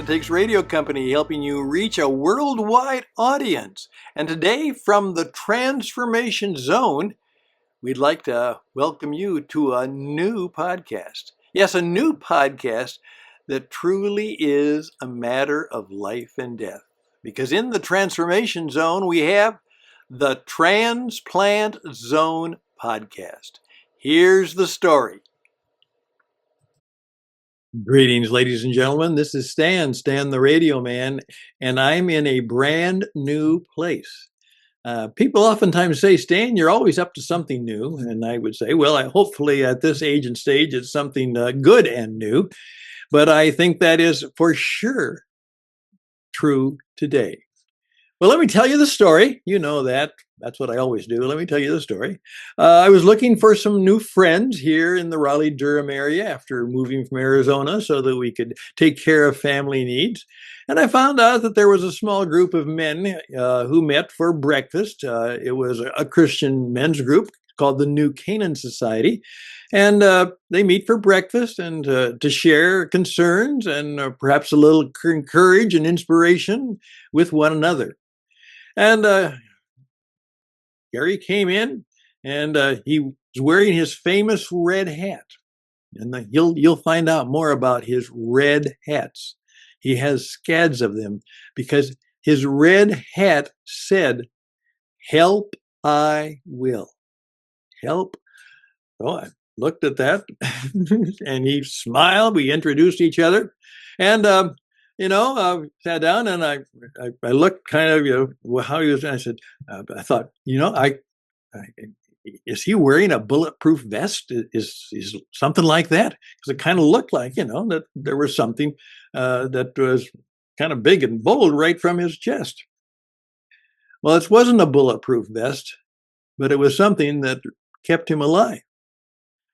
Politics radio company, helping you reach a worldwide audience. And today, from the Transformation Zone, we'd like to welcome you to a new podcast. Yes, a new podcast that truly is a matter of life and death. Because in the Transformation Zone, we have the Transplant Zone Podcast. Here's the story. Greetings, ladies and gentlemen. This is Stan the radio man, and I'm in a brand new place. People oftentimes say, Stan, you're always up to something new. And I would say, well, hopefully at this age and stage, it's something good and new. But I think that is for sure true today. Well, let me tell you the story. You know that. That's what I always do. Let me tell you the story. I was looking for some new friends here in the Raleigh-Durham area after moving from Arizona so that we could take care of family needs. And I found out that there was a small group of men who met for breakfast. It was a Christian men's group called the New Canaan Society. And they meet for breakfast and to share concerns and perhaps a little encourage and inspiration with one another. And Gary came in, and he was wearing his famous red hat. And you'll find out more about his red hats. He has scads of them because his red hat said, "Help, I will." Help. Oh, I looked at that, and he smiled. We introduced each other, and sat down, and I looked kind of, how he was. And I said, I thought, is he wearing a bulletproof vest? Is something like that? Because it kind of looked like, that there was something that was kind of big and bold right from his chest. Well, it wasn't a bulletproof vest, but it was something that kept him alive.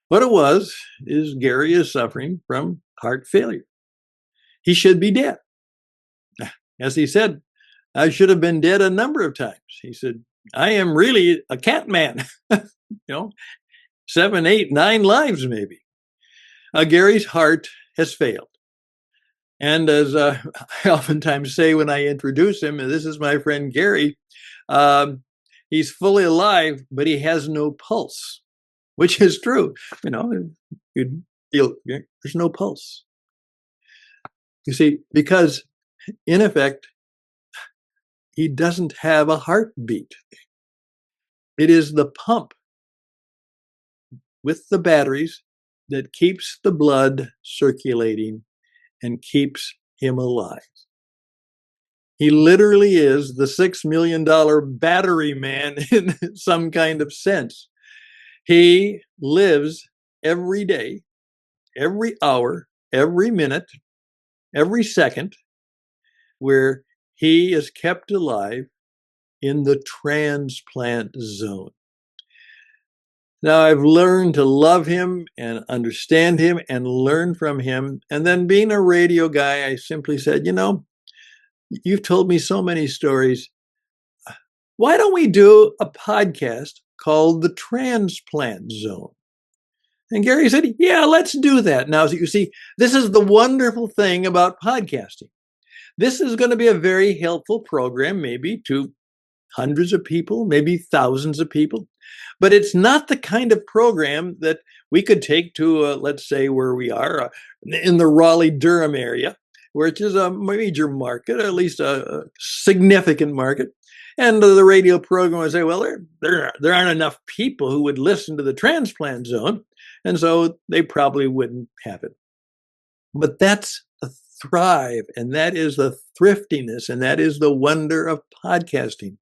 What it was is Gary is suffering from heart failure. He should be dead. As he said, I should have been dead a number of times. He said, I am really a cat man. 7, 8, 9 lives maybe. Gary's heart has failed. And as I oftentimes say when I introduce him, and this is my friend Gary, he's fully alive, but he has no pulse, which is true. There's no pulse. You see, because in effect, he doesn't have a heartbeat. It is the pump with the batteries that keeps the blood circulating and keeps him alive. He literally is the $6 million battery man in some kind of sense. He lives every day, every hour, every minute, every second, where he is kept alive in the transplant zone. Now, I've learned to love him and understand him and learn from him. And then being a radio guy, I simply said, you've told me so many stories. Why don't we do a podcast called the Transplant Zone? And Gary said, yeah, let's do that. Now, you see, this is the wonderful thing about podcasting. This is going to be a very helpful program, maybe to hundreds of people, maybe thousands of people. But it's not the kind of program that we could take to, let's say, where we are in the Raleigh-Durham area, which is a major market, at least a significant market. And the radio program would say, well, there aren't enough people who would listen to the Transplant Zone, and so they probably wouldn't have it. But that's a thrive, and that is the thriftiness, and that is the wonder of podcasting.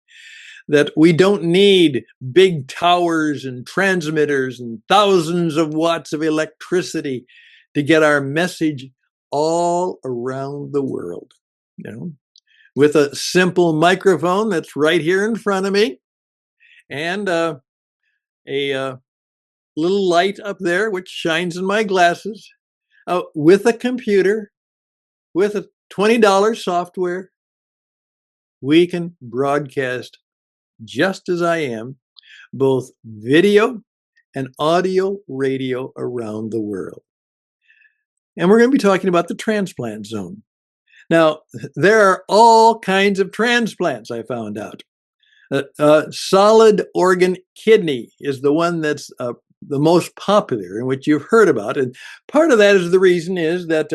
That we don't need big towers and transmitters and thousands of watts of electricity to get our message all around the world. With a simple microphone that's right here in front of me, and a little light up there which shines in my glasses, with a computer, with a $20 software, we can broadcast just as I am, both video and audio radio around the world. And we're going to be talking about the Transplant Zone. Now, there are all kinds of transplants, I found out. Solid organ kidney is the one that's the most popular and which you've heard about. And part of that is the reason is that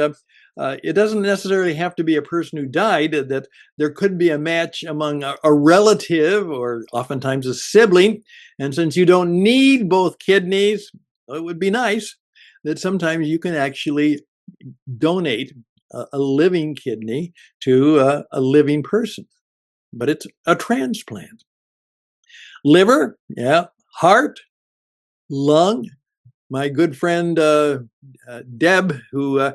it doesn't necessarily have to be a person who died, that there could be a match among a relative or oftentimes a sibling. And since you don't need both kidneys, it would be nice that sometimes you can actually donate a living kidney to a living person. But it's a transplant. Liver, yeah. Heart, lung. My good friend Deb, who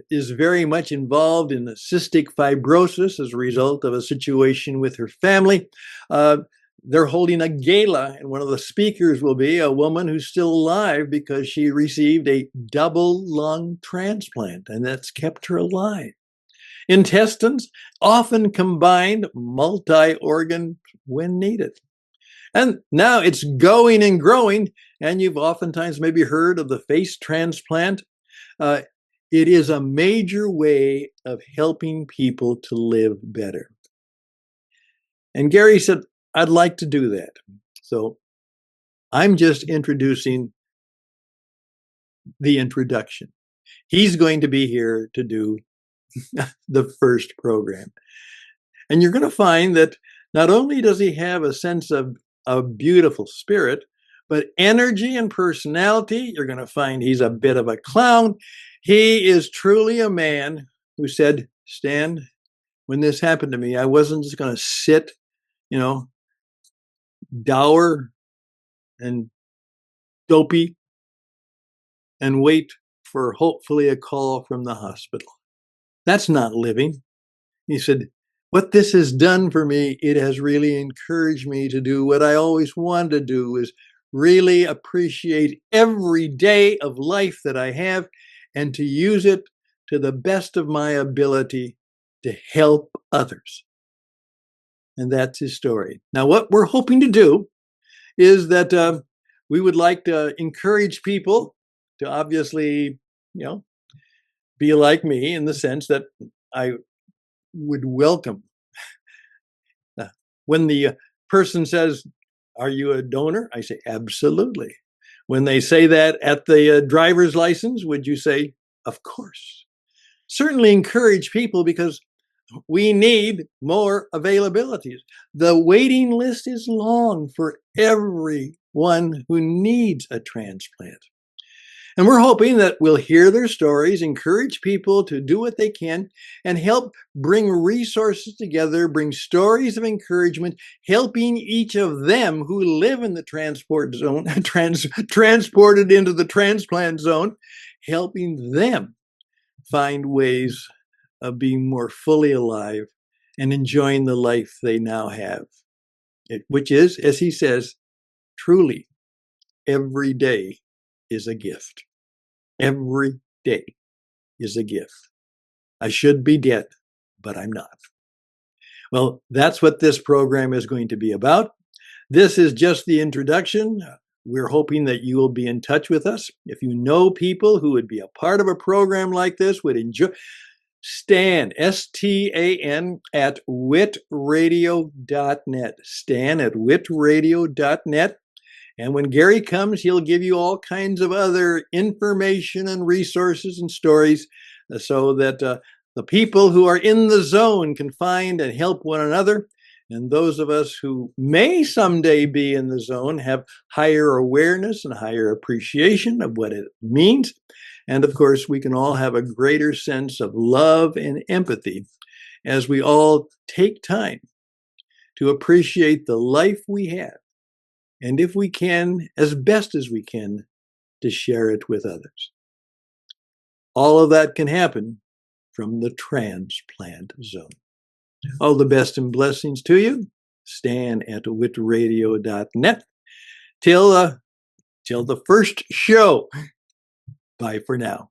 is very much involved in cystic fibrosis as a result of a situation with her family. They're holding a gala, and one of the speakers will be a woman who's still alive because she received a double lung transplant, and that's kept her alive. Intestines, often combined, multi-organ when needed. And now it's going and growing, and you've oftentimes maybe heard of the face transplant. It is a major way of helping people to live better. And Gary said, I'd like to do that. So I'm just introducing the introduction. He's going to be here to do the first program. And you're going to find that not only does he have a sense of a beautiful spirit, but energy and personality. You're going to find he's a bit of a clown. He is truly a man who said, Stan, when this happened to me, I wasn't just going to sit, dour and dopey and wait for hopefully a call from the hospital. That's not living. He said, what this has done for me, it has really encouraged me to do what I always wanted to do, is really appreciate every day of life that I have and to use it to the best of my ability to help others. And that's his story. Now, what we're hoping to do is that we would like to encourage people to obviously, be like me in the sense that I would welcome when the person says, are you a donor? I say, absolutely. When they say that at the driver's license, would you say, of course? Certainly encourage people because we need more availabilities. The waiting list is long for everyone who needs a transplant. And we're hoping that we'll hear their stories, encourage people to do what they can, and help bring resources together, bring stories of encouragement, helping each of them who live in the transport zone, transported into the transplant zone, helping them find ways of being more fully alive and enjoying the life they now have, which is, as he says, truly every day is a gift. Every day is a gift. I should be dead, but I'm not. Well, that's what this program is going to be about. This is just the introduction. We're hoping that you will be in touch with us. If you know people who would be a part of a program like this, would enjoy, Stan, S-T-A-N, at witradio.net. Stan at witradio.net. And when Gary comes, he'll give you all kinds of other information and resources and stories so that the people who are in the zone can find and help one another. And those of us who may someday be in the zone have higher awareness and higher appreciation of what it means. And of course, we can all have a greater sense of love and empathy as we all take time to appreciate the life we have. And if we can, as best as we can, to share it with others. All of that can happen from the transplant zone. All the best and blessings to you. Stan at witradio.net. Till the first show. Bye for now.